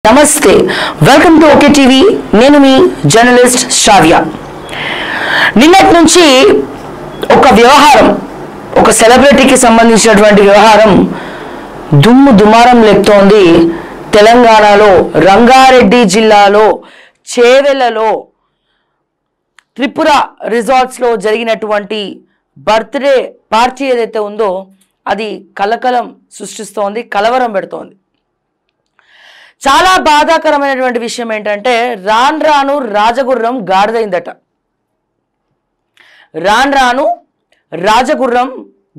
నమస్తే welcome to okay TV నేను మీ journalist శ్రావ్య నిన్నటి నుంచి ఒక వ్యవహారం ఒక సెలబ్రిటీకి సంబంధించినటువంటి వ్యవహారం దుమారం లేపుతోంది తెలంగాణలో రంగారెడ్డి జిల్లాలో చేవెళ్లలో త్రిపుర రిసార్ట్స్ లో జరిగినటువంటి బర్త్డే పార్టీ ఏదైతే ఉందో అది కలకలం సృష్టిస్తోంది కలవరం పెడుతోంది చాలా బాధాకరమైనటువంటి విషయం ఏంటంటే రాను రాజగుర్రం గాడిదైందట రాను రాజగుర్రం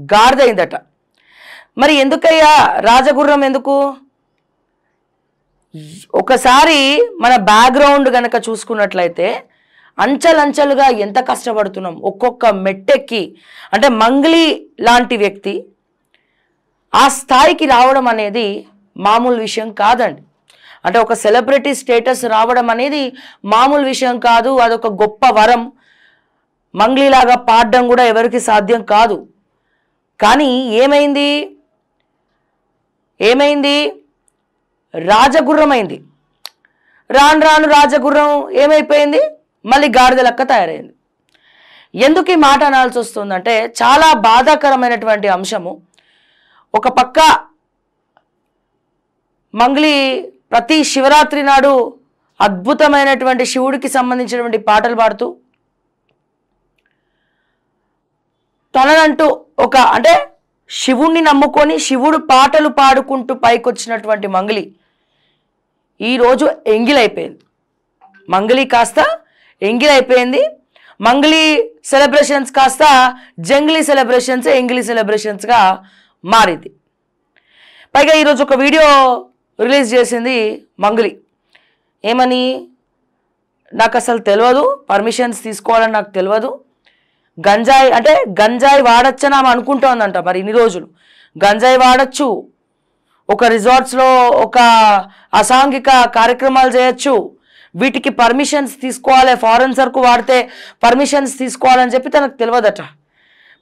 గాడిదైందట మరి ఎందుకయ్యా రాజగుర్రం ఎందుకు ఒకసారి మన బ్యాక్గ్రౌండ్ గనక చూసుకున్నట్లయితే అంచెలంచెలుగా ఎంత కష్టపడుతున్నాం ఒక్కొక్క మెట్టెక్కి అంటే మంగ్లీ లాంటి వ్యక్తి ఆ స్థాయికి రావడం అనేది మామూలు విషయం కాదండి అంటే ఒక సెలబ్రిటీ స్టేటస్ రావడం అనేది మామూలు విషయం కాదు అదొక గొప్ప వరం మంగ్లీలాగా పాడడం కూడా ఎవరికి సాధ్యం కాదు కానీ ఏమైంది రాజగుర్రమైంది రాను రాజగుర్రం ఏమైపోయింది మళ్ళీ గాడిద లెక్క తయారైంది ఎందుకు ఈ మాట అనాల్సి వస్తుందంటే చాలా బాధాకరమైనటువంటి అంశము ఒక పక్క మంగ్లీ ప్రతి శివరాత్రి నాడు అద్భుతమైనటువంటి శివుడికి సంబంధించినటువంటి పాటలు పాడుతూ తననంటూ ఒక అంటే శివుణ్ణి నమ్ముకొని శివుడు పాటలు పాడుకుంటూ పైకొచ్చినటువంటి మంగ్లీ ఈరోజు ఎంగిలైపోయింది మంగ్లీ కాస్త ఎంగిలైపోయింది మంగ్లీ సెలబ్రేషన్స్ కాస్త జంగ్లీ సెలబ్రేషన్స్ ఎంగిలీ సెలబ్రేషన్స్గా మారింది పైగా ఈరోజు ఒక వీడియో రిలీజ్ చేసింది మంగ్లీ ఏమని నాకు అసలు తెలియదు పర్మిషన్స్ తీసుకోవాలని నాకు తెలియదు గంజాయి అంటే గంజాయి వాడచ్చని ఆమె అనుకుంటోందంట మరి ఇన్ని రోజులు గంజాయి వాడచ్చు ఒక రిసార్ట్స్లో ఒక అసాంఘిక కార్యక్రమాలు చేయొచ్చు వీటికి పర్మిషన్స్ తీసుకోవాలి ఫారెన్ సరుకు వాడితే పర్మిషన్స్ తీసుకోవాలని చెప్పి తనకు తెలియదట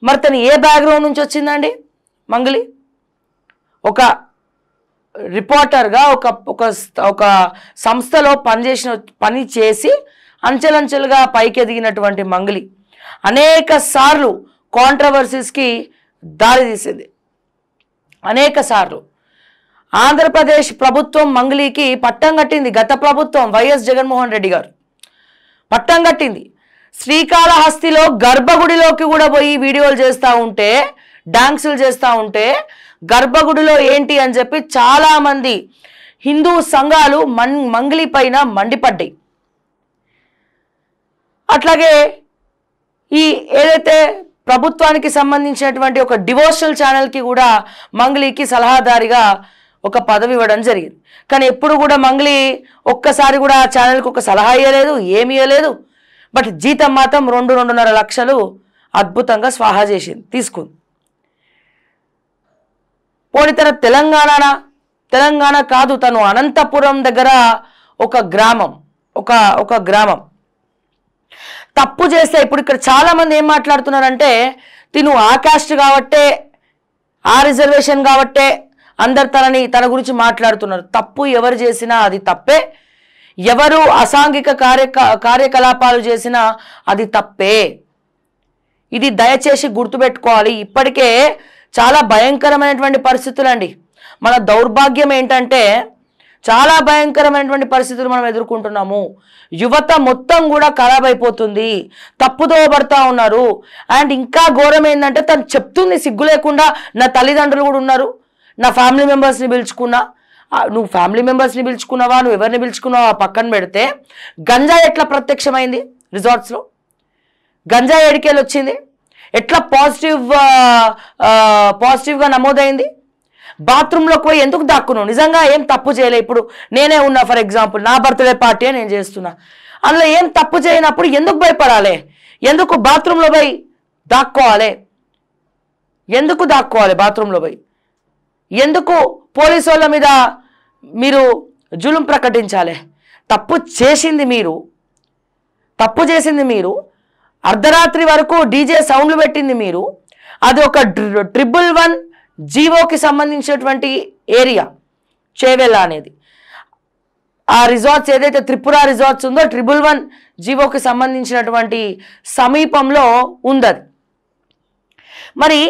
మరి తను ఏ బ్యాక్గ్రౌండ్ నుంచి వచ్చిందండి మంగ్లీ ఒక రిపోర్టర్గా ఒక సంస్థలో పని చేసి అంచెలంచెలుగా పైకి ఎదిగినటువంటి మంగ్లీ అనేక సార్లు కాంట్రవర్సీస్కి దారి తీసింది అనేక సార్లు ఆంధ్రప్రదేశ్ ప్రభుత్వం మంగ్లీకి పట్టం కట్టింది గత ప్రభుత్వం వైఎస్ జగన్మోహన్ రెడ్డి గారు పట్టం కట్టింది శ్రీకాళహస్తిలో గర్భగుడిలోకి కూడా పోయి వీడియోలు చేస్తూ ఉంటే డాన్సులు చేస్తూ ఉంటే గర్భగుడిలో ఏంటి అని చెప్పి చాలామంది హిందూ సంఘాలు మంగ్లీ పైన మండిపడ్డాయి అట్లాగే ఈ ఏదైతే ప్రభుత్వానికి సంబంధించినటువంటి ఒక డివోషనల్ ఛానల్కి కూడా మంగ్లీకి సలహాదారిగా ఒక పదవి ఇవ్వడం జరిగింది కానీ ఎప్పుడు కూడా మంగ్లీ ఒక్కసారి కూడా ఆ ఛానల్కి ఒక సలహా ఇవ్వలేదు ఏమీ ఇవ్వలేదు బట్ జీతం మాత్రం 2-2.5 లక్షలు అద్భుతంగా స్వాహా చేసింది తీసుకుంది పోనీ తన తెలంగాణ కాదు తను అనంతపురం దగ్గర ఒక గ్రామం తప్పు చేస్తే ఇప్పుడు ఇక్కడ చాలా మంది ఏం మాట్లాడుతున్నారంటే తిను ఆ కాస్ట్ కాబట్టే ఆ రిజర్వేషన్ కాబట్టే అందరు తన గురించి మాట్లాడుతున్నారు తప్పు ఎవరు చేసినా అది తప్పే ఎవరు అసాంఘిక కార్యకలాపాలు చేసినా అది తప్పే ఇది దయచేసి గుర్తుపెట్టుకోవాలి ఇప్పటికే చాలా భయంకరమైనటువంటి పరిస్థితులు అండి మన దౌర్భాగ్యం ఏంటంటే చాలా భయంకరమైనటువంటి పరిస్థితులు మనం ఎదుర్కొంటున్నాము యువత మొత్తం కూడా ఖరాబ్ అయిపోతుంది తప్పుదో పడతా ఉన్నారు అండ్ ఇంకా ఘోరం ఏంటంటే తను చెప్తుంది సిగ్గు లేకుండా నా తల్లిదండ్రులు కూడా ఉన్నారు నా ఫ్యామిలీ మెంబర్స్ని పిలుచుకున్నా నువ్వు ఫ్యామిలీ మెంబర్స్ని పిలుచుకున్నావా నువ్వు ఎవరిని పిలుచుకున్నావా పక్కన పెడితే గంజాయి ఎట్లా ప్రత్యక్షమైంది రిసార్ట్స్లో గంజాయి ఎడికేలు వచ్చింది ఎట్లా పాజిటివ్గా నమోదైంది బాత్రూంలోకి పోయి ఎందుకు దాక్కున్నావు నిజంగా ఏం తప్పు చేయలే ఇప్పుడు నేనే ఉన్నా ఫర్ ఎగ్జాంపుల్ నా బర్త్డే పార్టీ నేను చేస్తున్నా అందులో ఏం తప్పు చేయనప్పుడు ఎందుకు భయపడాలి ఎందుకు బాత్రూంలో పోయి దాక్కోవాలి బాత్రూంలో పోయి ఎందుకు పోలీసు వాళ్ళ మీద మీరు జులుం ప్రకటించాలి తప్పు చేసింది మీరు అర్ధరాత్రి వరకు డీజే సౌండ్లు పెట్టింది మీరు అది ఒక 111 జీవోకి సంబంధించినటువంటి ఏరియా చేవెళ్ళ అనేది ఆ రిసార్ట్స్ ఏదైతే త్రిపుర రిసార్ట్స్ ఉందో 111 జీవోకి సంబంధించినటువంటి సమీపంలో ఉందది. మరి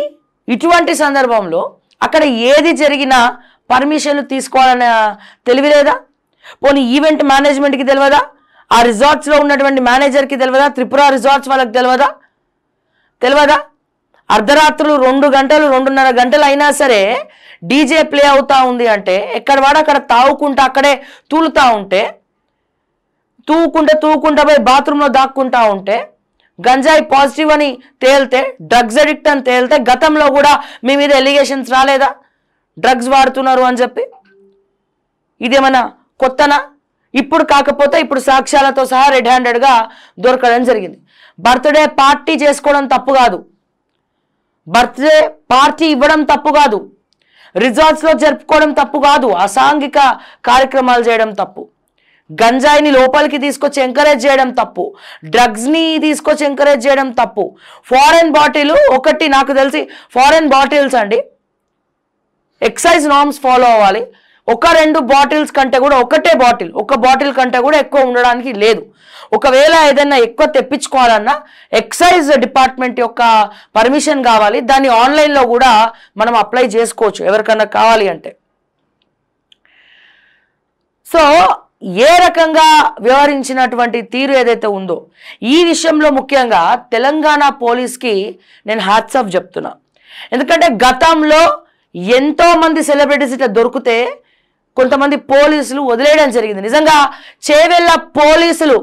ఇటువంటి సందర్భంలో అక్కడ ఏది జరిగినా పర్మిషన్లు తీసుకోవాలన్న తెలివిలేదా? పోనీ ఈవెంట్ మేనేజ్మెంట్కి తెలియదా? ఆ రిసార్ట్స్లో ఉన్నటువంటి మేనేజర్కి తెలియదా? త్రిపుర రిసార్ట్స్ వాళ్ళకి తెలియదా? అర్ధరాత్రులు 2 గంటలు 2:30 గంటలు అయినా సరే డీజే ప్లే అవుతా ఉంది అంటే ఎక్కడ వాడు అక్కడ తాగుకుంటా అక్కడే తూలుతూ ఉంటే, తూకుంటా పోయి బాత్రూంలో దాక్కుంటా ఉంటే, గంజాయి పాజిటివ్ అని తేలితే, డ్రగ్స్ అడిక్ట్ అని తేలితే, గతంలో కూడా మీ మీద ఎలిగేషన్స్ రాలేదా డ్రగ్స్ వాడుతున్నారు అని చెప్పి? ఇదేమన్నా కొత్తనా? ఇప్పుడు కాకపోతే ఇప్పుడు సాక్ష్యాలతో సహా రెడ్ హ్యాండెడ్గా దొరకడం జరిగింది. బర్త్డే పార్టీ చేసుకోవడం తప్పు కాదు, బర్త్డే పార్టీ ఇవ్వడం తప్పు కాదు, రిసార్ట్స్లో జరుపుకోవడం తప్పు కాదు, అసాంఘిక కార్యక్రమాలు చేయడం తప్పు, గంజాయిని లోపలికి తీసుకొచ్చి ఎంకరేజ్ చేయడం తప్పు, డ్రగ్స్ని తీసుకొచ్చి ఎంకరేజ్ చేయడం తప్పు. ఫారెన్ బాటిల్ ఒకటి నాకు తెలిసి ఫారెన్ బాటిల్స్ అండి ఎక్సైజ్ నార్మ్స్ ఫాలో అవ్వాలి. 1-2 బాటిల్స్ కంటే కూడా ఒక బాటిల్ కంటే కూడా ఎక్కువ ఉండడానికి లేదు. ఒకవేళ ఏదైనా ఎక్కువ తెప్పించుకోవాలన్నా ఎక్సైజ్ డిపార్ట్మెంట్ యొక్క పర్మిషన్ కావాలి. దాన్ని ఆన్లైన్లో కూడా మనం అప్లై చేసుకోవచ్చు ఎవరికన్నా కావాలి అంటే. సో ఏ రకంగా వ్యవహరించినటువంటి తీరు ఏదైతే ఉందో ఈ విషయంలో ముఖ్యంగా తెలంగాణ పోలీస్కి నేను హ్యాట్స్ ఆఫ్ చెప్తున్నా. ఎందుకంటే గతంలో ఎంతో మంది సెలబ్రిటీస్ ఇట్లా దొరికితే కొంతమంది పోలీసులు వదిలేయడం జరిగింది. నిజంగా చేవెళ్ళ పోలీసులు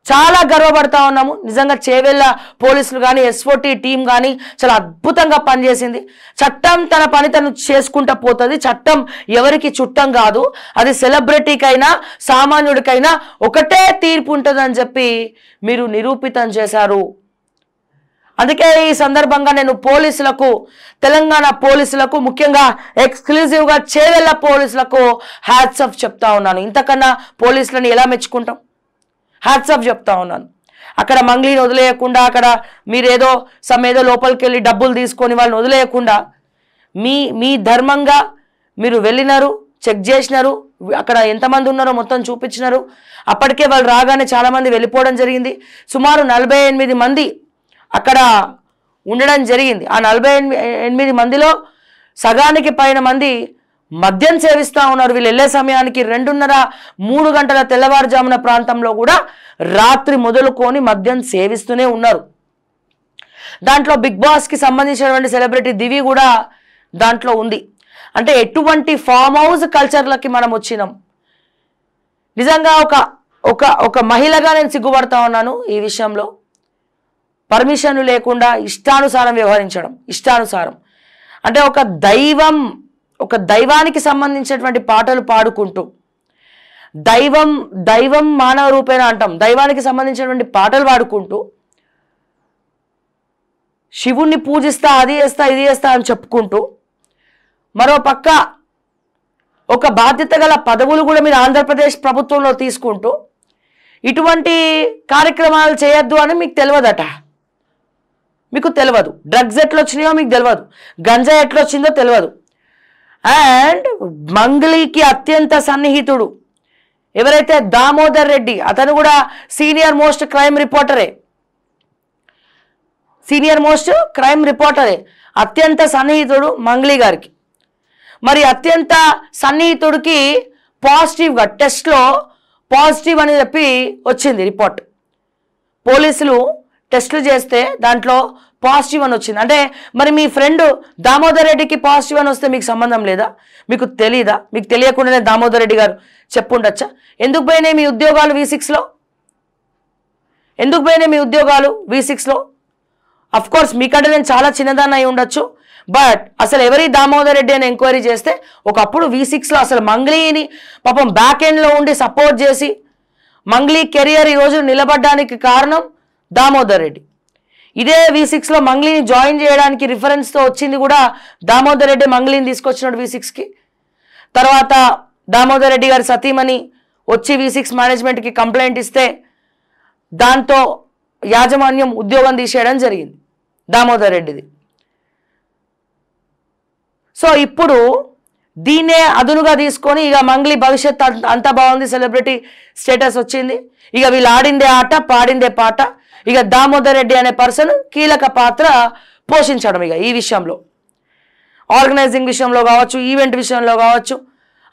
చాలా గర్వపడతా ఉన్నాము. నిజంగా చేవెళ్ళ పోలీసులు కానీ ఎస్ఓటీ టీం కానీ చాలా అద్భుతంగా పనిచేసింది. చట్టం తన పని తను చేసుకుంటూ పోతుంది. చట్టం ఎవరికి చుట్టం కాదు. అది సెలబ్రిటీకైనా సామాన్యుడికైనా ఒకటే తీర్పు ఉంటుందని చెప్పి మీరు నిరూపితం చేశారు. అందుకే ఈ సందర్భంగా నేను పోలీసులకు, తెలంగాణ పోలీసులకు, ముఖ్యంగా ఎక్స్క్లూజివ్గా చేవెళ్ళ పోలీసులకు హ్యాట్స్ ఆఫ్ చెప్తా ఉన్నాను. ఇంతకన్నా పోలీసులను ఎలా మెచ్చుకుంటాం? హ్యాట్స్ ఆఫ్ చెప్తా ఉన్నాను. అక్కడ మంగ్లీని వదిలేయకుండా, అక్కడ మీరేదో ఏదో లోపలికి వెళ్ళి డబ్బులు తీసుకొని వాళ్ళని వదిలేయకుండా మీ ధర్మంగా మీరు వెళ్ళినారు, చెక్ చేసినారు, అక్కడ ఎంతమంది ఉన్నారో మొత్తం చూపించినారు. అప్పటికే వాళ్ళు రాగానే చాలామంది వెళ్ళిపోవడం జరిగింది. సుమారు 48 మంది అక్కడ ఉండడం జరిగింది. ఆ 48 మందిలో సగానికి పైన మంది మద్యం సేవిస్తూ ఉన్నారు. వీళ్ళు వెళ్ళే సమయానికి 2:30-3 గంటల తెల్లవారుజామున ప్రాంతంలో కూడా రాత్రి మొదలుకొని మద్యం సేవిస్తూనే ఉన్నారు. దాంట్లో బిగ్ బాస్కి సంబంధించినటువంటి సెలబ్రిటీ దివి కూడా దాంట్లో ఉంది. అంటే ఎటువంటి ఫామ్ హౌస్ కల్చర్లకి మనం వచ్చినాం. నిజంగా ఒక మహిళగా నేను సిగ్గుపడతా ఉన్నాను ఈ విషయంలో. పర్మిషన్ లేకుండా ఇష్టానుసారం వ్యవహరించడం, ఇష్టానుసారం. అంటే ఒక దైవానికి సంబంధించినటువంటి పాటలు పాడుకుంటూ, దైవం మానవ రూపేణ అంటాం, దైవానికి సంబంధించినటువంటి పాటలు పాడుకుంటూ శివుణ్ణి పూజిస్తా, అది చేస్తా ఇది చేస్తా అని చెప్పుకుంటూ, మరో పక్క ఒక బాధ్యత గల పదవులు కూడా మీరు ఆంధ్రప్రదేశ్ ప్రభుత్వంలో తీసుకుంటూ ఇటువంటి కార్యక్రమాలు చేయొద్దు అని మీకు తెలియదట. మీకు తెలియదు. డ్రగ్స్ ఎట్లా వచ్చినాయో మీకు తెలియదు, గంజా ఎట్లా వచ్చిందో తెలియదు. అండ్ మంగ్లీకి అత్యంత సన్నిహితుడు ఎవరైతే దామోదర్ రెడ్డి, అతను కూడా సీనియర్ మోస్ట్ క్రైమ్ రిపోర్టరే, అత్యంత సన్నిహితుడు మంగ్లీ గారికి. మరి అత్యంత సన్నిహితుడికి పాజిటివ్గా టెస్ట్లో పాజిటివ్ అని చెప్పి వచ్చింది రిపోర్ట్. పోలీసులు టెస్టులు చేస్తే దాంట్లో పాజిటివ్ అని వచ్చింది. అంటే మరి మీ ఫ్రెండ్ దామోదర్ రెడ్డికి పాజిటివ్ అని వస్తే మీకు సంబంధం లేదా? మీకు తెలీదా? మీకు తెలియకుండానే దామోదర్ రెడ్డి గారు చెప్పుండొచ్చా? ఎందుకు పోయినాయి మీ ఉద్యోగాలు V6లో? ఎందుకు పోయినాయి మీ ఉద్యోగాలు V6లో? అఫ్కోర్స్ మీకంటే నేను చాలా చిన్నదాన్ని అయి ఉండొచ్చు, బట్ అసలు ఎవరి దామోదర్ రెడ్డి అని ఎంక్వైరీ చేస్తే ఒకప్పుడు V6లో అసలు మంగ్లీని పాపం బ్యాక్ ఎండ్లో ఉండి సపోర్ట్ చేసి మంగ్లీ కెరియర్ ఈరోజు నిలబడడానికి కారణం దామోదర్ రెడ్డి. ఇదే V6లో మంగ్లీని జాయిన్ చేయడానికి రిఫరెన్స్తో వచ్చింది కూడా దామోదర్ రెడ్డి. మంగ్లీని తీసుకొచ్చినాడు V6కి. తర్వాత దామోదర్ రెడ్డి గారి సతీమణి వచ్చి V6 మేనేజ్మెంట్కి కంప్లైంట్ ఇస్తే దాంతో యాజమాన్యం ఉద్యోగం తీసేయడం జరిగింది దామోదర్ రెడ్డిది. సో ఇప్పుడు దీన్నే అదునుగా తీసుకొని ఇక మంగ్లీ భవిష్యత్ అంత బాగుంది, సెలబ్రిటీ స్టేటస్ వచ్చింది, ఇక వీళ్ళు ఆడిందే ఆట పాడిందే పాట, ఇక దామోదర్ రెడ్డి అనే పర్సన్ కీలక పాత్ర పోషించడం ఇక ఈ విషయంలో, ఆర్గనైజింగ్ విషయంలో కావచ్చు, ఈవెంట్ విషయంలో కావచ్చు.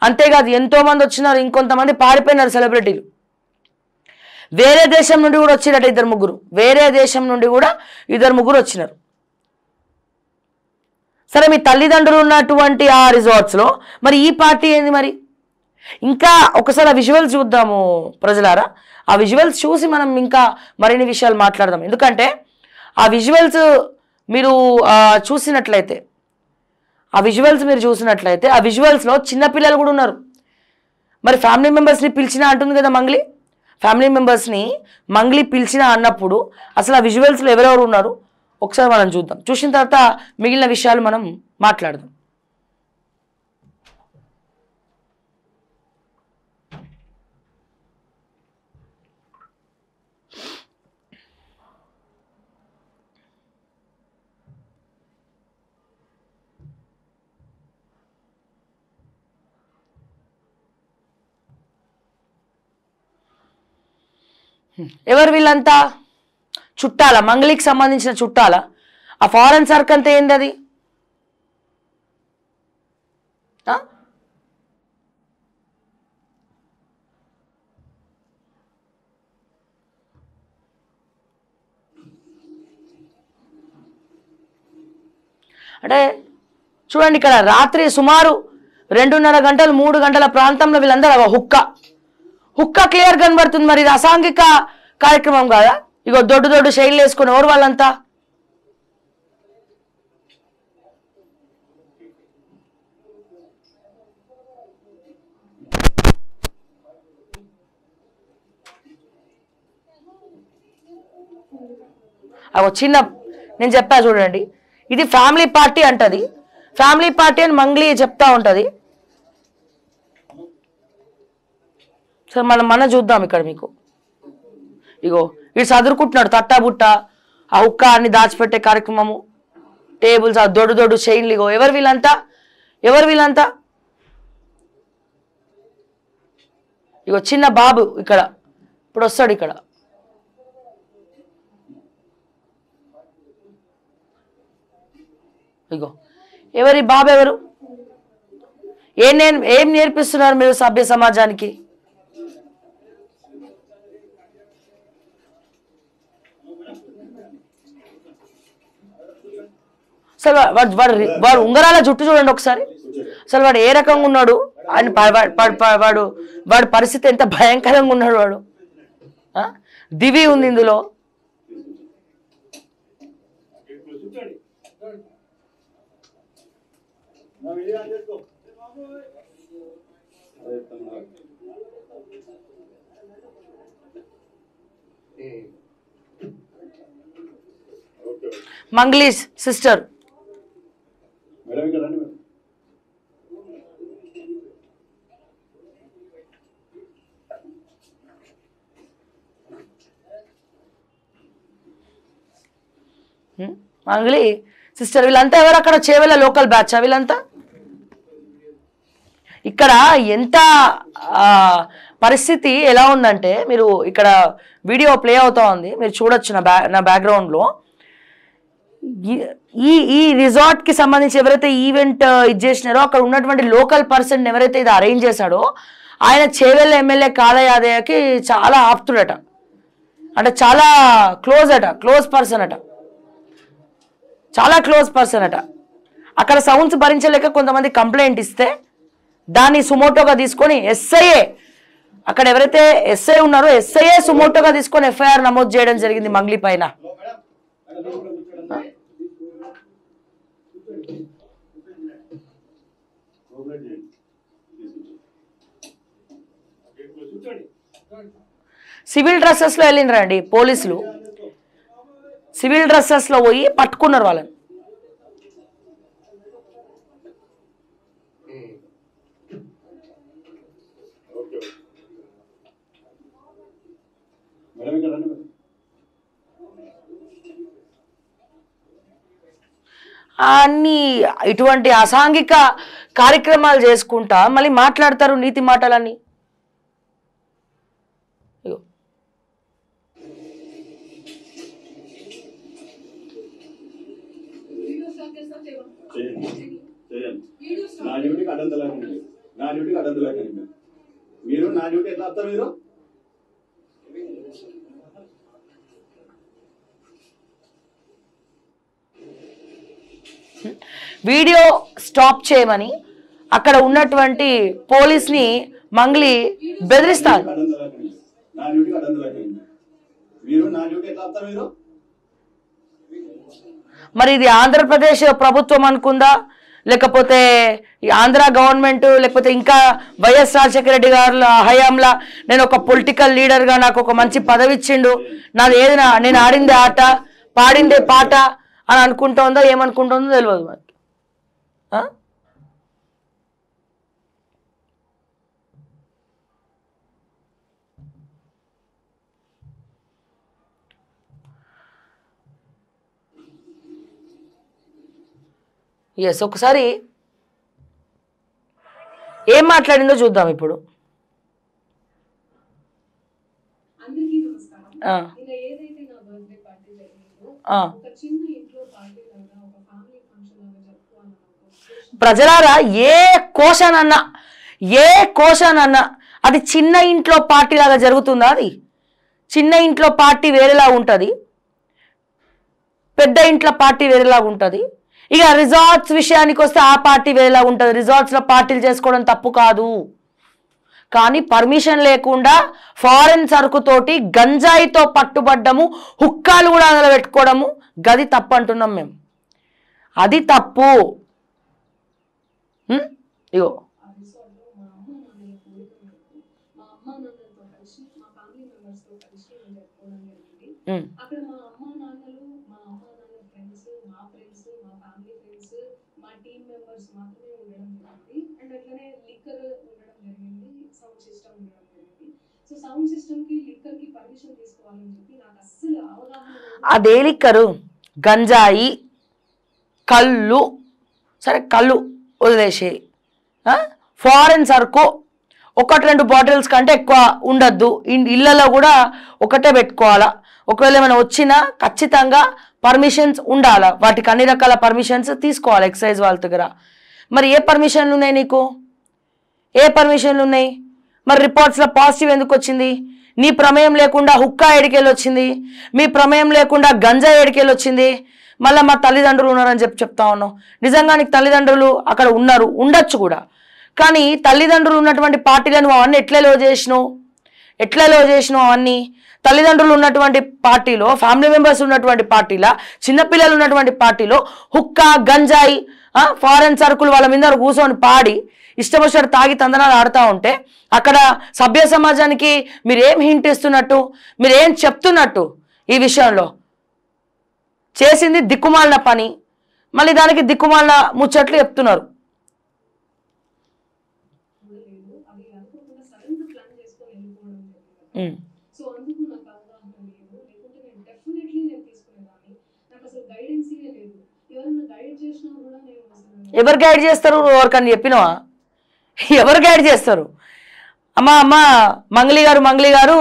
అంతేకాదు ఎంతోమంది వచ్చినారు, ఇంకొంతమంది పారిపోయినారు సెలబ్రిటీలు. వేరే దేశం నుండి కూడా వచ్చినట్టు ఇద్దరు ముగ్గురు, వేరే దేశం నుండి కూడా ఇద్దరు ముగ్గురు వచ్చినారు. సరే, మీ తల్లిదండ్రులు ఉన్నటువంటి ఆ రిసార్ట్స్లో మరి ఈ పార్టీ ఏంది మరి? ఇంకా ఒకసారి ఆ విజువల్స్ చూద్దాము ప్రజలారా. ఆ విజువల్స్ చూసి మనం ఇంకా మరిన్ని విషయాలు మాట్లాడదాం. ఎందుకంటే ఆ విజువల్స్ మీరు చూసినట్లయితే, ఆ విజువల్స్లో చిన్నపిల్లలు కూడా ఉన్నారు. మరి ఫ్యామిలీ మెంబర్స్ని పిలిచినా అంటుంది కదా మంగ్లీ, ఫ్యామిలీ మెంబర్స్ని మంగ్లీ పిలిచినా అన్నప్పుడు అసలు ఆ విజువల్స్లో ఎవరెవరు ఉన్నారు ఒకసారి మనం చూద్దాం. చూసిన తర్వాత మిగిలిన విషయాలు మనం మాట్లాడదాం. ఎవరు వీళ్ళంతా? చుట్టాల, మంగ్లీకి సంబంధించిన చుట్టాల? ఆ ఫారెన్ సర్క్ అంతా ఏంది అది? అంటే చూడండి, ఇక్కడ రాత్రి సుమారు 2:30 గంటలు 3 గంటల ప్రాంతంలో వీళ్ళందరూ హుక్క క్లియర్ కనబడుతుంది. మరి ఇది అసాంఘిక కార్యక్రమం కాదా? ఇగో దొడ్డు శైలి వేసుకుని ఎవరు వాళ్ళంతా? చిన్న నేను చెప్పా చూడండి, ఇది ఫ్యామిలీ పార్టీ అంటది, ఫ్యామిలీ పార్టీ అని మంగ్లీ చెప్తా ఉంటది. సరే మన చూద్దాం ఇక్కడ మీకు. ఇగో వీడు చదువుకుంటున్నాడు తట్టాబుట్ట, ఆ హుక్క అన్ని దాచిపెట్టే కార్యక్రమము, టేబుల్స్, ఆ దొడ్డు చైన్లు. ఇగో ఎవరు వీళ్ళంతా? ఇగో చిన్న బాబు ఇక్కడ ఇప్పుడు వస్తాడు. ఇక్కడ ఇగో ఎవరి బాబు? ఎవరు? ఏం నేర్పిస్తున్నారు మీరు సభ్య సమాజానికి? అసలు వాడు ఉంగరాల జుట్టు చూడండి ఒకసారి. అసలు వాడు ఏ రకంగా ఉన్నాడు అని, వాడు పరిస్థితి ఎంత భయంకరంగా ఉన్నాడు. వాడు దివి ఉంది ఇందులో. మంగ్లీస్ సిస్టర్. మంగ్లీ సిస్టర్. వీళ్ళంతా ఎవరు? అక్కడ చేవెళ్ళ లోకల్ బ్యాచ్ వీళ్ళంతా. ఇక్కడ ఎంత పరిస్థితి ఎలా ఉందంటే, మీరు ఇక్కడ వీడియో ప్లే అవుతా ఉంది, మీరు చూడొచ్చు నా బ్యాక్గ్రౌండ్లో. ఈ రిసార్ట్కి సంబంధించి ఎవరైతే ఈవెంట్ ఇది చేసినారో అక్కడ ఉన్నటువంటి లోకల్ పర్సన్ ఎవరైతే ఇది అరేంజ్ చేశాడో ఆయన చేవెళ్ళ ఎమ్మెల్యే కాళ యాదయ్యకి చాలా ఆప్తుడట, అంటే చాలా క్లోజ్ పర్సన్ అట. అక్కడ సౌండ్స్ భరించలేక కొంతమంది కంప్లైంట్ ఇస్తే దాన్ని సుమోటోగా తీసుకొని ఎస్ఐఏ, అక్కడ ఎవరైతే ఎస్ఐ ఉన్నారో ఎస్ఐఏ సుమోటోగా తీసుకొని ఎఫ్ఐఆర్ నమోదు చేయడం జరిగింది మంగ్లీ పైన. సివిల్ డ్రెస్సెస్లో వెళ్ళిండ్రండి పోలీసులు, సివిల్ డ్రెస్సెస్లో పోయి పట్టుకున్నారు వాళ్ళని. అన్ని ఇటువంటి అసాంఘిక కార్యక్రమాలు చేసుకుంటా మళ్ళీ మాట్లాడతారు నీతి మాటలని. వీడియో స్టాప్ చేయమని అక్కడ ఉన్నటువంటి పోలీస్ని మంగ్లీ బెదిరిస్తారు. మరి ఇది ఆంధ్రప్రదేశ్ ప్రభుత్వం అనుకుందా, లేకపోతే ఆంధ్ర గవర్నమెంట్, లేకపోతే ఇంకా వైఎస్ రాజశేఖర రెడ్డి గారు హయాంలా నేను ఒక పొలిటికల్ లీడర్గా నాకు ఒక మంచి పదవి ఇచ్చిండు, నాది ఏదైనా నేను ఆడిందే ఆట పాడిందే పాట అని అనుకుంటుందో ఏమనుకుంటుందో తెలియదు మనకి. ఎస్, ఒకసారి ఏం మాట్లాడిందో చూద్దాం ఇప్పుడు. ప్రజలారా, ఏ కోశానన్నా అది చిన్న ఇంట్లో పార్టీ లాగా జరుగుతుందా? అది చిన్న ఇంట్లో పార్టీ వేరేలా ఉంటుంది, పెద్ద ఇంట్లో పార్టీ వేరేలాగా ఉంటుంది. ఇక రిసార్ట్స్ విషయానికి వస్తే ఆ పార్టీ వేరేలా ఉంటుంది. రిసార్ట్స్లో పార్టీలు చేసుకోవడం తప్పు కాదు, కానీ పర్మిషన్ లేకుండా ఫారెన్ సరుకుతోటి గంజాయితో పట్టుబడ్డము, హుక్కాలు కూడా అందులో పెట్టుకోవడము, గది తప్పు అంటున్నాం మేము. అది తప్పు. ఇగో అదే లిక్కరు, గంజాయి, కళ్ళు, సరే కళ్ళు వదిలేసి ఫారెన్ సరుకు 1-2 బాటిల్స్ కంటే ఎక్కువ ఉండద్దు, ఇళ్ళలో కూడా ఒకటే పెట్టుకోవాలా. ఒకవేళ ఏమైనా వచ్చినా ఖచ్చితంగా పర్మిషన్స్ ఉండాలా, వాటికి అన్ని రకాల పర్మిషన్స్ తీసుకోవాలి ఎక్సైజ్ వాళ్ళ దగ్గర. మరి ఏ పర్మిషన్లు ఉన్నాయి నీకు? ఏ పర్మిషన్లు ఉన్నాయి? మరి రిపోర్ట్స్లో పాజిటివ్ ఎందుకు వచ్చింది? నీ ప్రమేయం లేకుండా హుక్కా ఎడికెళ్ళి వచ్చింది, మీ ప్రమేయం లేకుండా గంజా ఎడికెళ్ళి వచ్చింది. మళ్ళీ మా తల్లిదండ్రులు ఉన్నారని చెప్తా ఉన్నావు. నిజంగా నీకు తల్లిదండ్రులు అక్కడ ఉన్నారు, ఉండొచ్చు కూడా, కానీ తల్లిదండ్రులు ఉన్నటువంటి పార్టీలను అవన్నీ ఎట్లా లో చేసినావు అవన్నీ? తల్లిదండ్రులు ఉన్నటువంటి పార్టీలో, ఫ్యామిలీ మెంబర్స్ ఉన్నటువంటి పార్టీలో, చిన్నపిల్లలు ఉన్నటువంటి పార్టీలో హుక్కా, గంజాయి, ఫారెన్ సరుకులు వాళ్ళ మీద కూర్చొని పాడి ఇష్టం వచ్చినట్టు తాగి తందనాలు ఆడుతూ ఉంటే అక్కడ సభ్య సమాజానికి మీరేం హింట్ ఇస్తున్నట్టు, మీరేం చెప్తున్నట్టు? ఈ విషయంలో చేసింది దిక్కుమాలిన పని, మళ్ళీ దానికి దిక్కుమాలిన ముచ్చట్లు చెప్తున్నారు. ఎవరు గైడ్ చేస్తారు? నువ్వు ఎవరికని చెప్పినావా? ఎవరు గైడ్ చేస్తారు? అమ్మ మంగ్లీ గారు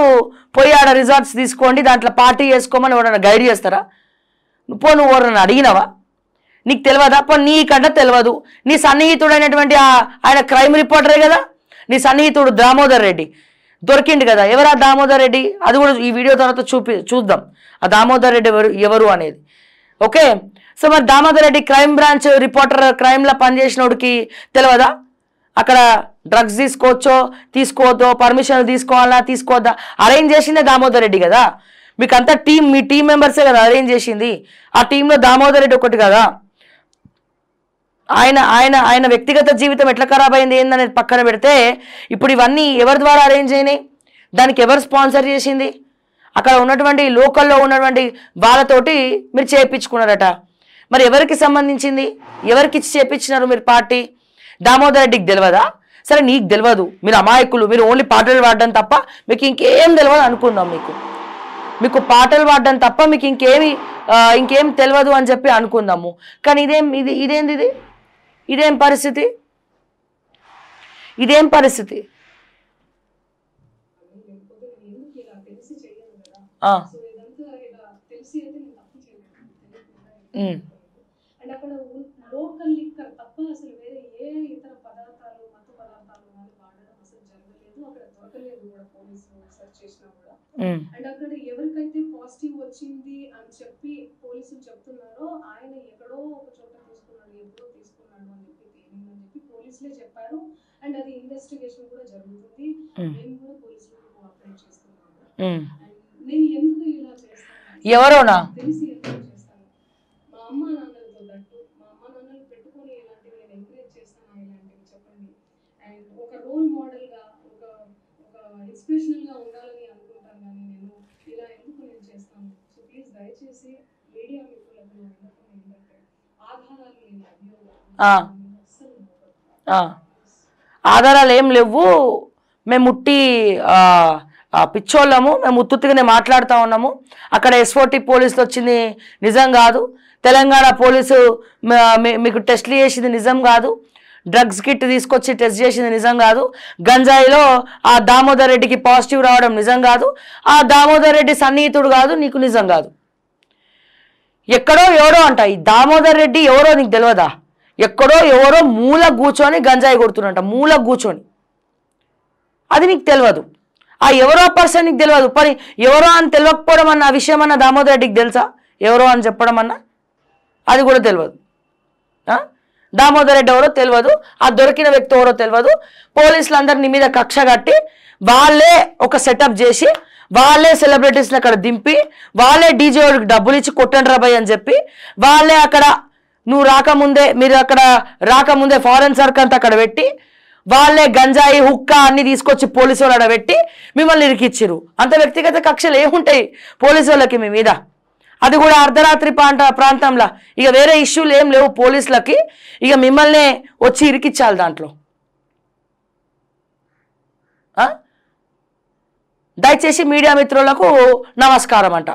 పోయి ఆడ రిసార్ట్స్ తీసుకోండి, దాంట్లో పార్టీ చేసుకోమని ఎవరన్నా గైడ్ చేస్తారా? నువ్వు ఎవరన్నా అడిగినావా? నీకు తెలియదా? నీకంటే తెలియదు. నీ సన్నిహితుడైనటువంటి ఆయన క్రైమ్ రిపోర్టరే కదా, నీ సన్నిహితుడు దామోదర్ రెడ్డి దొరికిండు కదా. ఎవరా దామోదర్ రెడ్డి? అది కూడా ఈ వీడియో తర్వాత చూద్దాం ఆ దామోదర్ రెడ్డి ఎవరు అనేది. ఓకే, సో మరి Damodar Reddy crime branch reporter, క్రైమ్లో పనిచేసినోడికి తెలియదా అక్కడ డ్రగ్స్ తీసుకోవద్దో, పర్మిషన్ తీసుకోవద్దా? అరేంజ్ చేసిందే దామోదర్ రెడ్డి కదా. మీకు అంతా మీ టీం మెంబర్సే కదా అరేంజ్ చేసింది. ఆ టీంలో దామోదర్ రెడ్డి ఒకటి కదా. ఆయన వ్యక్తిగత జీవితం ఎట్లా ఖరాబ్ అయింది ఏందనేది పక్కన పెడితే, ఇప్పుడు ఇవన్నీ ఎవరి ద్వారా అరేంజ్ అయినాయి? దానికి ఎవరు స్పాన్సర్ చేసింది? అక్కడ ఉన్నటువంటి లోకల్లో ఉన్నటువంటి వాళ్ళతోటి మీరు చేయించుకున్నారట. మరి ఎవరికి సంబంధించింది? ఎవరికి ఇచ్చి చేయించినారు మీరు పార్టీ? దామోదర్ రెడ్డికి తెలియదా? సరే నీకు తెలియదు, మీరు అమాయకులు, మీరు ఓన్లీ పాటలు పాడడం తప్ప మీకు ఇంకేం తెలియదు అనుకుందాం. మీకు పాటలు పాడడం తప్ప మీకు ఇంకేమి ఇంకేం తెలియదు అని చెప్పి అనుకుందాము. కానీ ఇదేంది ఇదేం పరిస్థితి? ఇదేం పరిస్థితి? అండ్ అక్కడ ఎవరికైతే పాజిటివ్ వచ్చింది అని చెప్పి పోలీసులు చెప్తున్నారో ఆయన ఎక్కడో ఒక చోట తీసుకున్నాడు, ఎప్పుడో తీసుకున్నాడు అని చెప్పి తేలిందని చెప్పి పోలీసులే చెప్పారు. అండ్ అది ఇన్వెస్టిగేషన్ కూడా జరుగుతుంది. మేము కూడా పోలీసులకు కోఆపరేట్ చేస్తున్నాము. నేను ఎందుకు ఇలా చేస్తాను ఎవరోనా తెలిసి ఎందుకు చేస్తాను? మా అమ్మ నాన్నలతో దట్టు మా అమ్మ నాన్నలు పెట్టుకొని ఇలాంటివి నేను ఎంకరేజ్ చేస్తాను ఇలాంటివి చెప్పండి. అండ్ ఒక రోల్ మోడల్ గా ఒక ఇన్స్పిరేషనల్ గా ఉండాలని అనుకుంటాను, కానీ నేను ఇలా ఎందుకు నేను చేస్తాను? సో ప్లీజ్ దయచేసి మీడియా మిత్రులకు ఏంటంటే ఆధారాలు లేని ఆధారాలు ఏం లేవు, మేము ముట్టి పిచ్చోళ్ళము, మేము ఉత్తుగానే మాట్లాడుతూ ఉన్నాము, అక్కడ ఎస్ఓటి పోలీసులు వచ్చింది నిజం కాదు, తెలంగాణ పోలీసు మీకు టెస్ట్లు చేసింది నిజం కాదు, డ్రగ్స్ కిట్ తీసుకొచ్చి టెస్ట్ చేసింది నిజం కాదు, గంజాయిలో ఆ దామోదర్ రెడ్డికి పాజిటివ్ రావడం నిజం కాదు, ఆ దామోదర్ రెడ్డి సన్నిహితుడు కాదు, నీకు నిజం కాదు. ఎక్కడో ఎవరో అంట, ఈ దామోదర్ రెడ్డి ఎవరో నీకు తెలియదా? ఎక్కడో ఎవరో మూల కూర్చొని గంజాయి కొడుతున్నట్ట, మూల కూర్చొని, అది నీకు తెలియదు. ఆ ఎవరో పర్సన్ నీకు తెలియదు. పని ఎవరో అని తెలియకపోవడం అన్న విషయం అన్న దామోదర్ రెడ్డికి తెలుసా? ఎవరో అని చెప్పడం అన్న అది కూడా తెలియదు. దామోదర్ రెడ్డి ఎవరో తెలియదు, ఆ దొరికిన వ్యక్తి ఎవరో తెలియదు. పోలీసులు అందరినీ మీద కక్ష కట్టి వాళ్ళే ఒక సెటప్ చేసి వాళ్ళే సెలబ్రిటీస్ని అక్కడ దింపి వాళ్ళే డీజే వాడికి డబ్బులు ఇచ్చి కొట్టండి రాబాయ్ అని చెప్పి వాళ్ళే అక్కడ మీరు అక్కడ రాకముందే ఫారెన్ సర్క్ అంతా అక్కడ పెట్టి వాళ్ళే గంజాయి హుక్క అన్ని తీసుకొచ్చి పోలీసు వాళ్ళు అక్కడ పెట్టి మిమ్మల్ని ఇరికిచ్చిరు. అంత వ్యక్తిగత కక్షలు ఏముంటాయి పోలీసు వాళ్ళకి మీ మీద? అది కూడా అర్ధరాత్రి ప్రాంతంలో ఇక వేరే ఇష్యూలు ఏం లేవు పోలీసులకి, ఇక మిమ్మల్నే వచ్చి ఇరికిచ్చాలి దాంట్లో. దయచేసి మీడియా మిత్రులకు నమస్కారం అంట.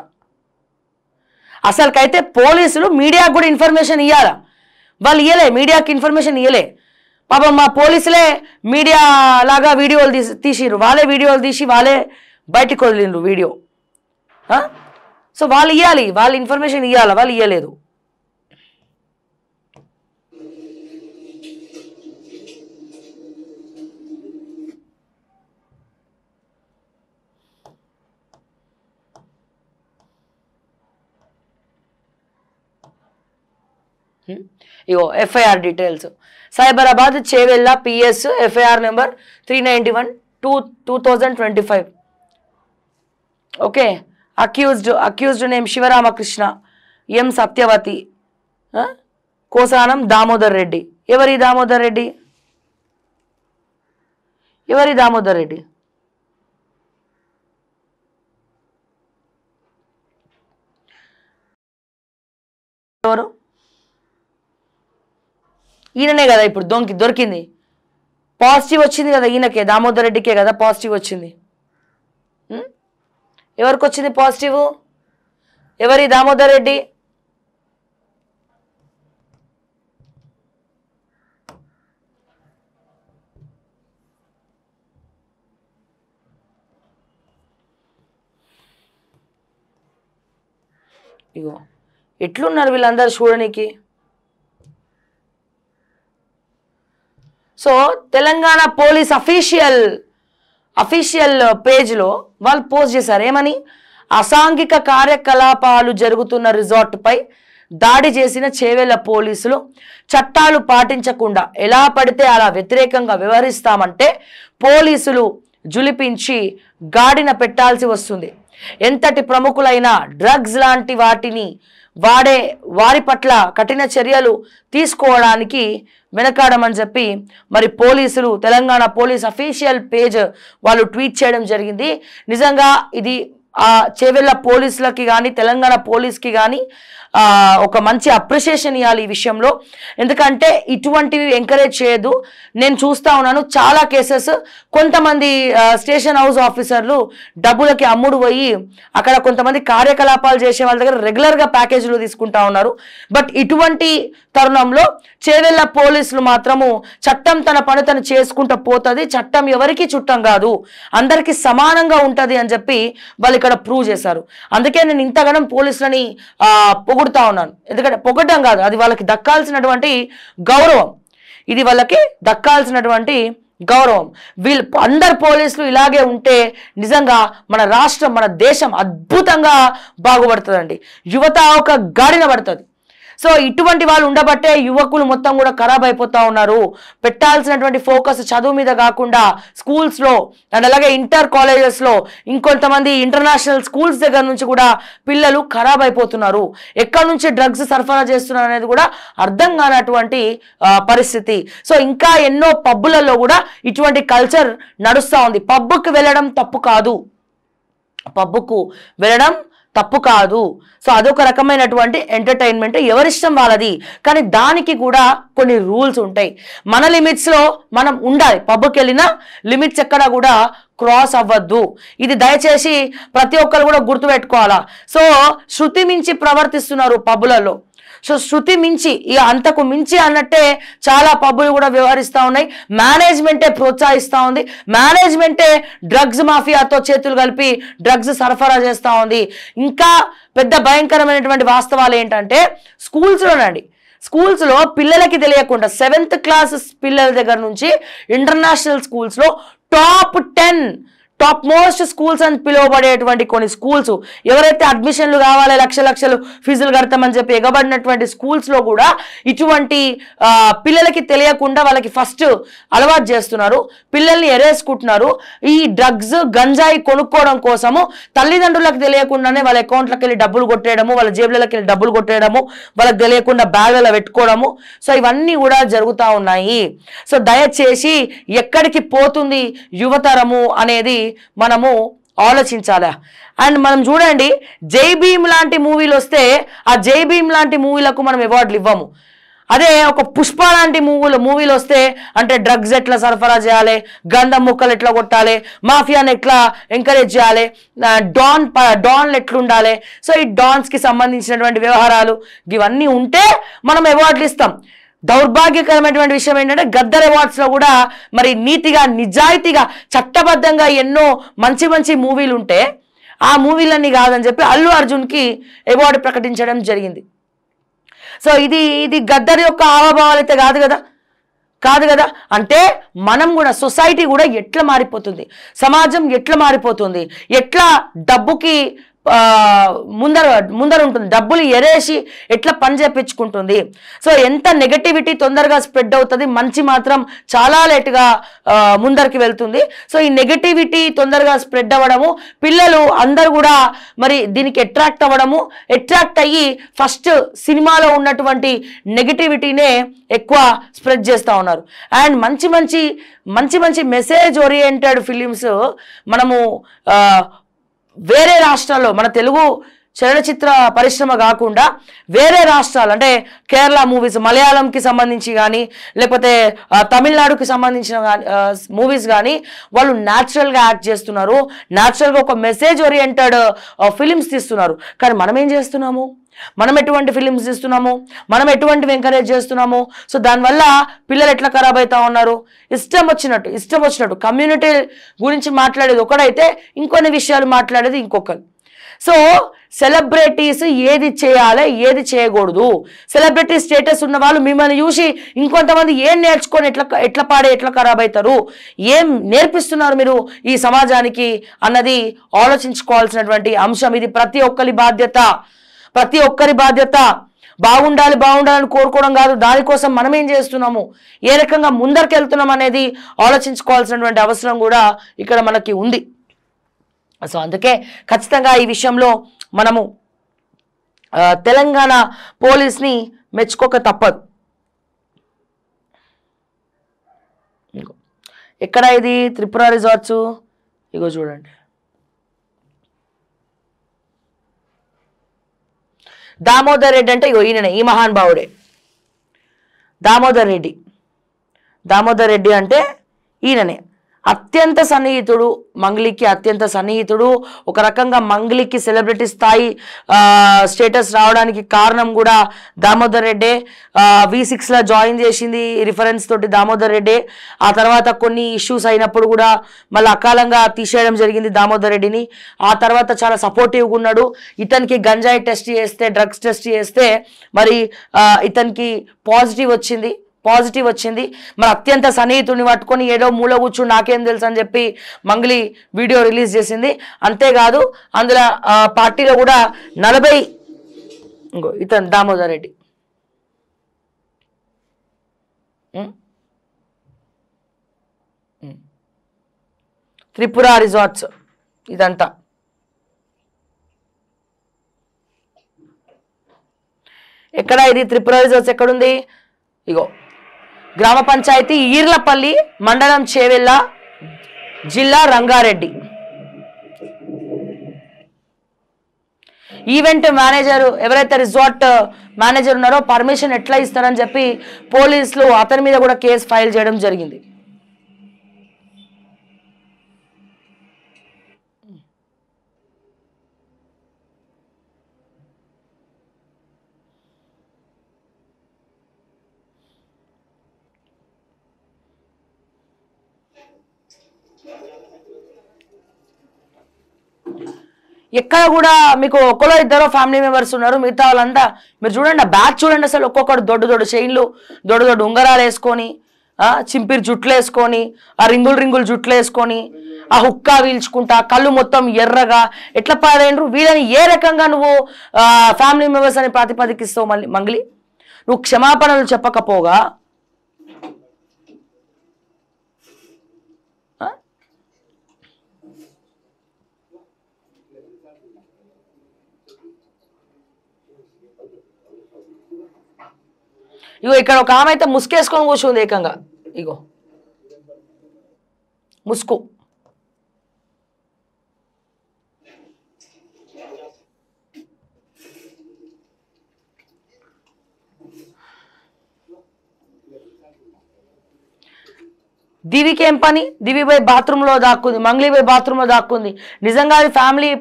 అసలుకైతే పోలీసులు మీడియాకు కూడా ఇన్ఫర్మేషన్ ఇవ్వాలా, వాళ్ళు ఇవ్వలే, మీడియాకి ఇన్ఫర్మేషన్ ఇవ్వలే. పాపం మా పోలీసులే మీడియా లాగా వీడియోలు తీసిరు, వాళ్ళే వీడియోలు తీసి వాళ్ళే బయటికి వదిలిండ్రు వీడియో. సో వాళ్ళు ఇవ్వాలి, వాళ్ళు ఇన్ఫర్మేషన్ ఇవ్వాలి, వాళ్ళు ఇవ్వలేదు. ఇగో FIR details, Cyberabad Chevella PS FIR number 391/2025. Okay, accused name Sivaramakrishna, M Satyavathi, Kosanam Damodar Reddy. ఎవరి దామోదర్ రెడ్డి? ఎవరి దామోదర్ రెడ్డి? ఎవరు? ఈయననే కదా ఇప్పుడు దొరికింది, పాజిటివ్ వచ్చింది కదా ఈయనకే, దామోదర్ రెడ్డికే కదా పాజిటివ్ వచ్చింది. ఎవరికి వచ్చింది పాజిటివ్? ఎవరి దామోదర్ రెడ్డి? ఇగో ఎట్లున్నారు వీళ్ళందరూ చూడడానికి. సో తెలంగాణ పోలీస్ అఫీషియల్ పేజ్లో వాళ్ళు పోస్ట్ చేశారు ఏమని? అసాంఘిక కార్యకలాపాలు జరుగుతున్న రిసార్ట్పై దాడి చేసిన చేవెళ్ళ పోలీసులు చట్టాలు పాటించకుండా ఎలా పడితే అలా వ్యతిరేకంగా వ్యవహరిస్తామంటే పోలీసులు జులిపించి గాడిన పెట్టాల్సి వస్తుంది. ఎంతటి ప్రముఖులైనా డ్రగ్స్ లాంటి వాటిని వారి పట్ల కఠిన చర్యలు తీసుకోవడానికి వెనకాడమని చెప్పి మరి పోలీసులు తెలంగాణ పోలీస్ అఫీషియల్ పేజ్ వాళ్ళు ట్వీట్ చేయడం జరిగింది. నిజంగా ఇది ఆ చేవెళ్ళ పోలీసులకి కానీ తెలంగాణ పోలీస్కి కానీ ఒక మంచి అప్రిషియేషన్ ఇవ్వాలి ఈ విషయంలో. ఎందుకంటే ఇటువంటివి ఎంకరేజ్ చేయదు. నేను చూస్తా ఉన్నాను చాలా కేసెస్, కొంతమంది స్టేషన్ హౌస్ ఆఫీసర్లు డబ్బులకి అమ్ముడు పోయి అక్కడ కొంతమంది కార్యకలాపాలు చేసే వాళ్ళ దగ్గర రెగ్యులర్గా ప్యాకేజీలు తీసుకుంటా ఉన్నారు. బట్ ఇటువంటి తరుణంలో చేవెళ్ళ పోలీసులు మాత్రము చట్టం తన పని తను చేసుకుంటూ పోతుంది, చట్టం ఎవరికి చుట్టం కాదు, అందరికీ సమానంగా ఉంటుంది అని చెప్పి వాళ్ళు ఇక్కడ ప్రూవ్ చేశారు. అందుకే నేను ఇంతగానం పోలీసులని పొగుడుతా ఉన్నాను. ఎందుకంటే పొగడం కాదు, అది వాళ్ళకి దక్కాల్సినటువంటి గౌరవం, ఇది వాళ్ళకి దక్కాల్సినటువంటి గౌరవం. వీళ్ళు అందరు పోలీసులు ఇలాగే ఉంటే నిజంగా మన రాష్ట్రం, మన దేశం అద్భుతంగా బాగుపడుతుందండి. యువత ఒక గాడిన పడుతుంది. సో ఇటువంటి వాళ్ళు ఉండబట్టే యువకులు మొత్తం కూడా ఖరాబ్ అయిపోతూ ఉన్నారు. పెట్టాల్సినటువంటి ఫోకస్ చదువు మీద కాకుండా స్కూల్స్లో అండ్ అలాగే ఇంటర్ కాలేజెస్లో ఇంకొంతమంది ఇంటర్నేషనల్ స్కూల్స్ దగ్గర నుంచి కూడా పిల్లలు ఖరాబ్ అయిపోతున్నారు. ఎక్కడి నుంచి డ్రగ్స్ సరఫరా చేస్తున్నారు అనేది కూడా అర్థం కానటువంటి పరిస్థితి. సో ఇంకా ఎన్నో పబ్బులలో కూడా ఇటువంటి కల్చర్ నడుస్తూ ఉంది. పబ్బుకు వెళ్ళడం తప్పు కాదు, పబ్బుకు వెళ్ళడం తప్పు కాదు. సో అదొక రకమైనటువంటి ఎంటర్టైన్మెంట్, ఎవరిష్టం వాళ్ళది. కానీ దానికి కూడా కొన్ని రూల్స్ ఉంటాయి. మన లిమిట్స్లో మనం ఉండాలి. పబ్కి వెళ్ళినా లిమిట్స్ ఎక్కడా కూడా క్రాస్ అవ్వద్దు. ఇది దయచేసి ప్రతి ఒక్కరు కూడా గుర్తుపెట్టుకోవాలా. సో శృతి మించి ప్రవర్తిస్తున్నారు పబ్బులలో. సో శృతి మించి, ఇక అంతకు మించి అన్నట్టే చాలా పబ్బులు కూడా వ్యవహరిస్తూ ఉన్నాయి. మేనేజ్మెంటే ప్రోత్సహిస్తూ ఉంది, మేనేజ్మెంటే డ్రగ్స్ మాఫియాతో చేతులు కలిపి డ్రగ్స్ సరఫరా చేస్తూ ఉంది. ఇంకా పెద్ద భయంకరమైనటువంటి వాస్తవాలు ఏంటంటే స్కూల్స్లోనండి, స్కూల్స్లో పిల్లలకి తెలియకుండా 7th క్లాస్ పిల్లల దగ్గర నుంచి ఇంటర్నేషనల్ స్కూల్స్లో టాప్ 10 టాప్ మోస్ట్ స్కూల్స్ అని పిలువబడేటువంటి కొన్ని స్కూల్స్, ఎవరైతే అడ్మిషన్లు కావాలి లక్షలు ఫీజులు కడతామని చెప్పి ఎగబడినటువంటి స్కూల్స్లో కూడా ఇటువంటి పిల్లలకి తెలియకుండా వాళ్ళకి ఫస్ట్ అలవాటు చేస్తున్నారు, పిల్లల్ని ఎరేసుకుంటున్నారు. ఈ డ్రగ్స్ గంజాయి కొనుక్కోవడం కోసము తల్లిదండ్రులకు తెలియకుండానే వాళ్ళ అకౌంట్లకు వెళ్ళి డబ్బులు కొట్టేయడము, వాళ్ళ జేబులకి వెళ్ళి డబ్బులు కొట్టేయడము, వాళ్ళకి తెలియకుండా బ్యాగ్లలో పెట్టుకోవడము. సో ఇవన్నీ కూడా జరుగుతూ ఉన్నాయి. సో దయచేసి ఎక్కడికి పోతుంది యువతరము అనేది మనము ఆలోచించాలా. అండ్ మనం చూడండి, జై భీమ్ లాంటి మూవీలు వస్తే ఆ జై భీమ్ లాంటి మూవీలకు మనం అవార్డులు ఇవ్వము. అదే ఒక పుష్ప లాంటి మూవీలు వస్తే అంటే డ్రగ్స్ ఎట్లా సరఫరా చేయాలి, గంధం ముక్కలు ఎట్లా కొట్టాలి, మాఫియాని ఎట్లా ఎంకరేజ్ చేయాలి, డాన్లు ఎట్లుండాలి, సో ఈ డాన్స్కి సంబంధించినటువంటి వ్యవహారాలు ఇవన్నీ ఉంటే మనం అవార్డులు ఇస్తాం. దౌర్భాగ్యకరమైనటువంటి విషయం ఏంటంటే గద్దర్ అవార్డ్స్లో కూడా మరి నీతిగా నిజాయితీగా చట్టబద్ధంగా ఎన్నో మంచి మూవీలు ఉంటే ఆ మూవీలన్నీ కాదని చెప్పి అల్లు అర్జున్కి అవార్డు ప్రకటించడం జరిగింది. సో ఇది గద్దర్ యొక్క హావభావాలు అయితే కాదు కదా. అంటే మనం కూడా సొసైటీ కూడా ఎట్లా మారిపోతుంది, సమాజం ఎట్లా మారిపోతుంది, ఎట్లా డబ్బుకి ముందర ఉంటుంది, డబ్బులు ఎరేసి ఎట్లా పని చేపించుకుంటుంది. సో ఎంత నెగటివిటీ తొందరగా స్ప్రెడ్ అవుతుంది, మంచి మాత్రం చాలా లేటుగా ముందరికి వెళ్తుంది. సో ఈ నెగటివిటీ తొందరగా స్ప్రెడ్ అవ్వడము, పిల్లలు అందరు కూడా మరి దీనికి అట్రాక్ట్ అయ్యి ఫస్ట్ సినిమాలో ఉన్నటువంటి నెగటివిటీనే ఎక్కువ స్ప్రెడ్ చేస్తూ ఉన్నారు. అండ్ మంచి మెసేజ్ ఓరియంటెడ్ ఫిలిమ్స్ మనము వేరే రాష్ట్రాల్లో, మన తెలుగు చలనచిత్ర పరిశ్రమ కాకుండా వేరే రాష్ట్రాలు అంటే కేరళ మూవీస్, మలయాళంకి సంబంధించి కానీ లేకపోతే తమిళనాడుకి సంబంధించిన మూవీస్ కానీ వాళ్ళు న్యాచురల్గా యాక్ట్ చేస్తున్నారు, న్యాచురల్గా ఒక మెసేజ్ ఓరియంటెడ్ ఫిలిమ్స్ తీస్తున్నారు. కానీ మనం ఏం చేస్తున్నాము, మనం ఎటువంటి ఫిలిమ్స్ తీస్తున్నాము, మనం ఎటువంటివి ఎంకరేజ్ చేస్తున్నాము. సో దానివల్ల పిల్లలు ఎట్లా ఖరాబ్ అవుతా ఉన్నారు, ఇష్టం వచ్చినట్టు కమ్యూనిటీ గురించి మాట్లాడేది ఒకడైతే ఇంకొన్ని విషయాలు మాట్లాడేది ఇంకొకరు. సో సెలబ్రిటీస్ ఏది చేయాలి ఏది చేయకూడదు, సెలబ్రిటీ స్టేటస్ ఉన్న వాళ్ళు మిమ్మల్ని చూసి ఇంకొంతమంది ఏం నేర్చుకొని ఎట్లా పాడే ఎట్లా ఖరాబ్ అవుతారు, ఏం నేర్పిస్తున్నారు మీరు ఈ సమాజానికి అన్నది ఆలోచించుకోవాల్సినటువంటి అంశం. ఇది ప్రతి ఒక్కరి బాధ్యత. బాగుండాలని కోరుకోవడం కాదు, దానికోసం మనం ఏం చేస్తున్నాము, ఏ రకంగా ముందరికి వెళ్తున్నాం అనేది ఆలోచించుకోవాల్సినటువంటి అవసరం కూడా ఇక్కడ మనకి ఉంది. సో అందుకే ఖచ్చితంగా ఈ విషయంలో మనము తెలంగాణ పోలీస్ని మెచ్చుకోక తప్పదు. ఎక్కడ ఇది త్రిపుర రిసార్ట్స్, ఇగో చూడండి. దామోదర్ రెడ్డి అంటే ఇగో ఈయననే, ఈ మహానుభావుడే దామోదర్ రెడ్డి అంటే ఈయననే. అత్యంత సన్నిహితుడు, మంగ్లీకి అత్యంత సన్నిహితుడు. ఒక రకంగా మంగ్లీకి సెలబ్రిటీ స్థాయి స్టేటస్ రావడానికి కారణం కూడా దామోదర్ రెడ్డే. V6లో జాయిన్ చేసింది రిఫరెన్స్ తోటి దామోదర్ రెడ్డే. ఆ తర్వాత కొన్ని ఇష్యూస్ అయినప్పుడు కూడా మళ్ళీ అకాలంగా తీసేయడం జరిగింది దామోదర్ రెడ్డిని. ఆ తర్వాత చాలా సపోర్టివ్గా ఉన్నాడు. ఇతనికి గంజాయి టెస్ట్ చేస్తే, డ్రగ్స్ టెస్ట్ చేస్తే మరి ఇతనికి పాజిటివ్ వచ్చింది. మరి అత్యంత సన్నిహితుడిని పట్టుకొని ఏదో మూల కూర్చుని నాకేం తెలుసు అని చెప్పి మంగ్లీ వీడియో రిలీజ్ చేసింది. అంతేకాదు అందులో పార్టీలో కూడా 40 ఇతను దామోదర్ రెడ్డి త్రిపుర రిసార్ట్స్ ఇదంతా. ఎక్కడ ఇది త్రిపుర రిసార్ట్స్ ఎక్కడుంది? ఇగో గ్రామ పంచాయతీ ఈర్లపల్లి, మండలం చేవెళ్ళ, జిల్లా రంగారెడ్డి. ఈవెంట్ మేనేజర్ ఎవరైతే రిసార్ట్ మేనేజర్ ఉన్నారో పర్మిషన్ ఎట్లా ఇస్తారని చెప్పి పోలీసులు అతని మీద కూడా కేసు ఫైల్ చేయడం జరిగింది. ఎక్కడ కూడా మీకు ఒకరో ఇద్దరు ఫ్యామిలీ మెంబర్స్ ఉన్నారు, మిగతా వాళ్ళంతా మీరు చూడండి. బ్యాచ్ చూడండి అసలు. ఒక్కొక్కడు దొడ్డు చైన్లు, దొడ్డు ఉంగరాలు వేసుకొని, చింపిరి జుట్లు వేసుకొని, ఆ రింగులు జుట్లు వేసుకొని, ఆ హుక్కా వీల్చుకుంటా, కళ్ళు మొత్తం ఎర్రగా ఎట్లా పాడైనరు. వీళ్ళని ఏ రకంగా నువ్వు ఫ్యామిలీ మెంబర్స్ అని ప్రాతిపదికిస్తావు? మళ్ళీ మంగ్లీ నువ్వు క్షమాపణలు చెప్పకపోగా ఇగో ఇక్కడ ఒక ఆమె అయితే ముసుకేసుకొని కూర్చుంది ఏకంగా. ఇగో ముసుకు. దివికి ఏం పని? దివి పోయి బాత్రూంలో దాక్కుంది, మంగ్లీ పోయి బాత్రూంలో దాక్కుంది. నిజంగా అది ఫ్యామిలీ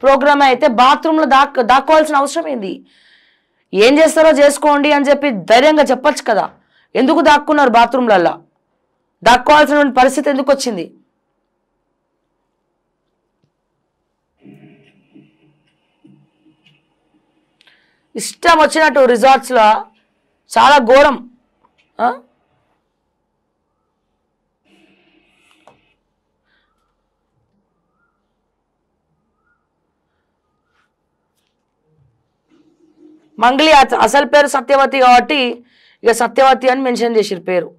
ప్రోగ్రామ్ అయితే బాత్రూంలో దాక్కోవాల్సిన అవసరం ఏంది? ఏం చేస్తారో చేసుకోండి అని చెప్పి ధైర్యంగా చెప్పచ్చు కదా. ఎందుకు దాక్కున్నారు బాత్రూంలల్లో? దాక్కోవాల్సిన పరిస్థితి ఎందుకు వచ్చింది? ఇష్టం వచ్చినట్టు రిసార్ట్స్లో చాలా ఘోరం. మంగ్లీ అసలు పేరు సత్యవతి కాబట్టి ఇక సత్యవతి అని మెన్షన్ చేసిరు పేరు.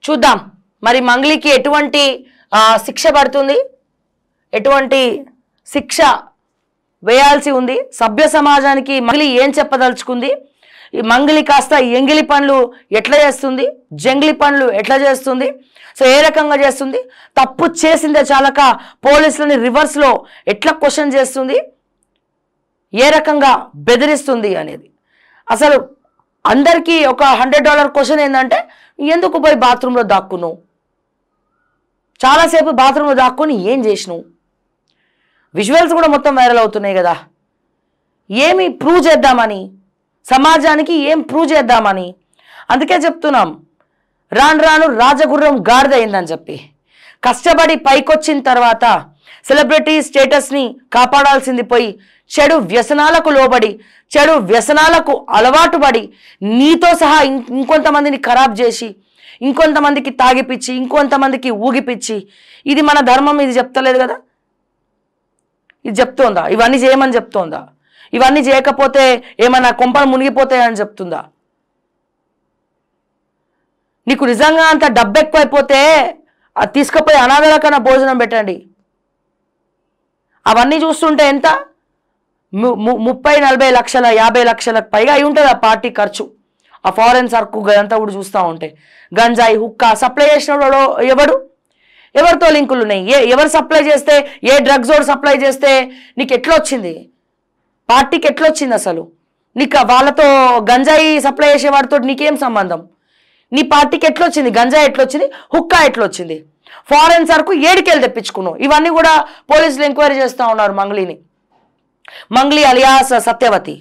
చూద్దాం మరి మంగ్లీకి ఎటువంటి శిక్ష పడుతుంది, ఎటువంటి శిక్ష వేయాల్సి ఉంది. సభ్య సమాజానికి మంగ్లీ ఏం చెప్పదలుచుకుంది? ఈ మంగ్లీ కాస్త ఎంగిలి పనులు ఎట్లా చేస్తుంది, జంగిలి పనులు ఎట్లా చేస్తుంది, సో ఏ రకంగా చేస్తుంది, తప్పు చేసిందే చాలక పోలీసులని రివర్స్లో ఎట్లా క్వశ్చన్ చేస్తుంది, ఏ రకంగా బెదిరిస్తుంది అనేది. అసలు అందరికీ ఒక $100 క్వశ్చన్ ఏంటంటే ఎందుకు పోయి బాత్రూంలో దాక్కున్నావు, చాలాసేపు బాత్రూంలో దాక్కుని ఏం చేసినావు? విజువల్స్ కూడా మొత్తం వైరల్ అవుతున్నాయి కదా. ఏమి ప్రూవ్ చేద్దామని, సమాజానికి ఏం ప్రూవ్ చేద్దామని. అందుకే చెప్తున్నాం రాను రాను రాజగుర్రం గాడిద అయిందని చెప్పి. కష్టపడి పైకొచ్చిన తర్వాత సెలబ్రిటీ స్టేటస్ని కాపాడాల్సింది పోయి చెడు వ్యసనాలకు లోబడి, చెడు వ్యసనాలకు అలవాటు పడి, నీతో సహా ఇంకొంతమందిని ఖరాబ్ చేసి, ఇంకొంతమందికి తాగిపిచ్చి, ఇంకొంతమందికి ఊగిపిచ్చి, ఇది మన ధర్మం, ఇది చెప్తలేదు కదా. ఇది చెప్తోందా? ఇవన్నీ చేయమని చెప్తోందా? ఇవన్నీ చేయకపోతే ఏమన్నా కొంపలు మునిగిపోతాయని చెప్తుందా? నీకు నిజంగా అంత డబ్బు ఎక్కువైపోతే అది తీసుకుపోయి అనాథలకన్నా భోజనం పెట్టండి. అవన్నీ చూస్తుంటే ఎంత 30-40 లక్షల 50 లక్షలకు పైగా అయి ఉంటుంది ఆ పార్టీ ఖర్చు. ఆ ఫారెన్ సర్కు అంతా కూడా చూస్తూ ఉంటే గంజాయి హుక్కా సప్లై చేసిన ఎవరితో లింకులు ఉన్నాయి, ఎవరు సప్లై చేస్తే, ఏ డ్రగ్స్ వాడు సప్లై చేస్తే నీకు ఎట్లా వచ్చింది, పార్టీకి ఎట్లా వచ్చింది, అసలు నీకు వాళ్ళతో గంజాయి సప్లై చేసేవాడితో నీకేం సంబంధం, నీ పార్టీకి ఎట్లా వచ్చింది, గంజాయి ఎట్లా వచ్చింది, హుక్కా ఎట్లా వచ్చింది, ఫారెన్ సర్కు ఏడికెళ్ళి తెప్పించుకున్నావు, ఇవన్నీ కూడా పోలీసులు ఎంక్వైరీ చేస్తూ ఉన్నారు. మంగ్లీ అలియాస్ సత్యవతి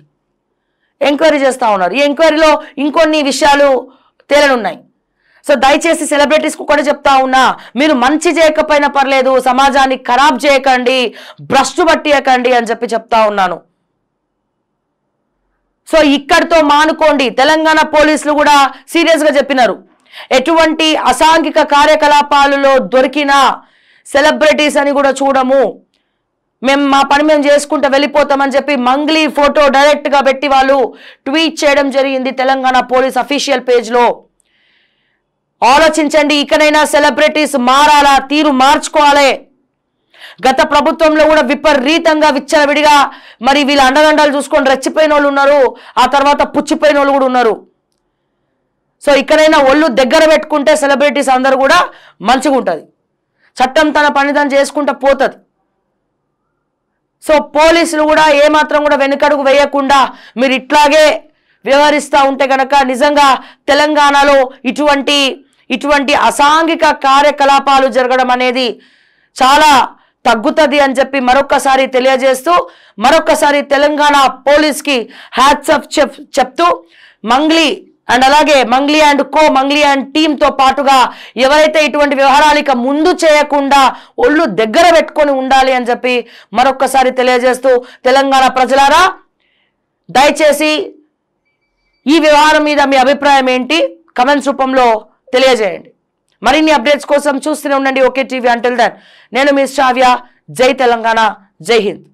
ఎంక్వైరీ చేస్తూ ఉన్నారు. ఈ ఎంక్వైరీలో ఇంకొన్ని విషయాలు తేలనున్నాయి. సో దయచేసి సెలబ్రిటీస్కు కూడా చెప్తా ఉన్నా, మీరు మంచి చేయకపోయినా పర్లేదు, సమాజాన్ని ఖరాబ్ చేయకండి, భ్రష్టు పట్టియకండి అని చెప్తా ఉన్నాను. సో ఇక్కడితో మానుకోండి. తెలంగాణ పోలీసులు కూడా సీరియస్గా చెప్పినారు, ఎటువంటి అసాంఘిక కార్యకలాపాలలో దొరికిన సెలబ్రిటీస్ అని కూడా చూడము, మేము మా పని మేము చేసుకుంటూ వెళ్ళిపోతామని చెప్పి మంగ్లీ ఫోటో డైరెక్ట్గా పెట్టి వాళ్ళు ట్వీట్ చేయడం జరిగింది తెలంగాణ పోలీస్ అఫీషియల్ పేజ్లో. ఆలోచించండి, ఇకనైనా సెలబ్రిటీస్ మారాలా, తీరు మార్చుకోవాలి. గత ప్రభుత్వంలో కూడా విపరీతంగా విచ్చలవిడిగా మరి వీళ్ళ అండదండాలు చూసుకొని రెచ్చిపోయిన వాళ్ళు ఉన్నారు, ఆ తర్వాత పుచ్చిపోయిన వాళ్ళు కూడా ఉన్నారు. సో ఇకనైనా ఒళ్ళు దగ్గర పెట్టుకుంటే సెలబ్రిటీస్ అందరూ కూడా మంచిగా ఉంటుంది, చట్టం తన పని తను చేసుకుంటూ పోతుంది. సో పోలీసులు కూడా ఏమాత్రం కూడా వెనుకడుగు వేయకుండా మీరు ఇట్లాగే వ్యవహరిస్తూ ఉంటే కనుక నిజంగా తెలంగాణలో ఇటువంటి అసాంఘిక కార్యకలాపాలు జరగడం అనేది చాలా తగ్గుతుంది అని చెప్పి మరొక్కసారి తెలియజేస్తూ, మరొక్కసారి తెలంగాణ పోలీస్కి హ్యాట్స్ ఆఫ్ చెప్తూ, మంగ్లీ అండ్ టీంతో పాటుగా ఎవరైతే ఇటువంటి వ్యవహారాలు ముందు చేయకుండా ఒళ్ళు దగ్గర పెట్టుకొని ఉండాలి అని చెప్పి మరొక్కసారి తెలియజేస్తూ, తెలంగాణ ప్రజలారా దయచేసి ఈ వ్యవహారం మీద మీ అభిప్రాయం ఏంటి కమెంట్స్ రూపంలో తెలియజేయండి. మరిన్ని అప్డేట్స్ కోసం చూస్తూనే ఉండండి ఓకే టీవీ. అంటిల్ దెన్ నేను మీ శ్రావ్య. జై తెలంగాణ, జై హింద్.